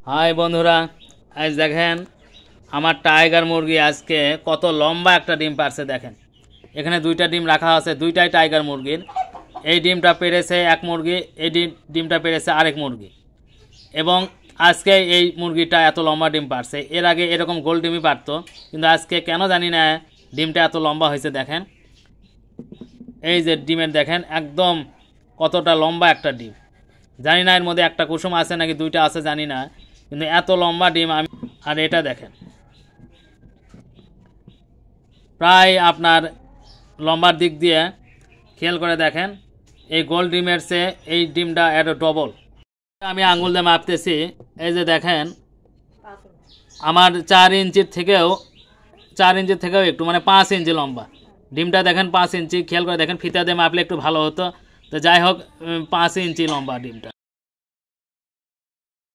High বন্ধুরা, আজ দেখেন আমার টাইগার মুরগি আজকে কত লম্বা একটা ডিম পারছে। দেখেন এখানে দুইটা ডিম রাখা আছে, দুইটাই টাইগার মুরগির। এই ডিমটা পেরেছে এক মুরগি, এই ডিমটা পেরেছে আরেক মুরগি। এবং আজকে এই মুরগিটা এত লম্বা ডিম পারছে। এর আগে এরকম গোল ডিমই পারতো, কিন্তু আজকে কেন জানি না ডিমটা এত লম্বা হয়েছে। দেখেন এই যে ডিমের দেখেন একদম কতটা লম্বা একটা ডিম। জানি না এর মধ্যে একটা কুসুম আছে নাকি দুইটা আছে জানি না, কিন্তু এত লম্বা ডিম আমি। আর এটা দেখেন প্রায় আপনার লম্বার দিক দিয়ে খেয়াল করে দেখেন এই গোল ডিমের চেয়ে এই ডিমটা এত ডবল। আমি আঙুল দিয়ে মাপতেছি, এই যে দেখেন আমার 4 ইঞ্চির থেকেও একটু মানে 5 ইঞ্চি লম্বা ডিমটা। দেখেন 5 ইঞ্চি, খেয়াল করে দেখেন ফিতা দিয়ে মাপলে একটু ভালো হতো। তো যাই হোক 5 ইঞ্চি লম্বা ডিমটা।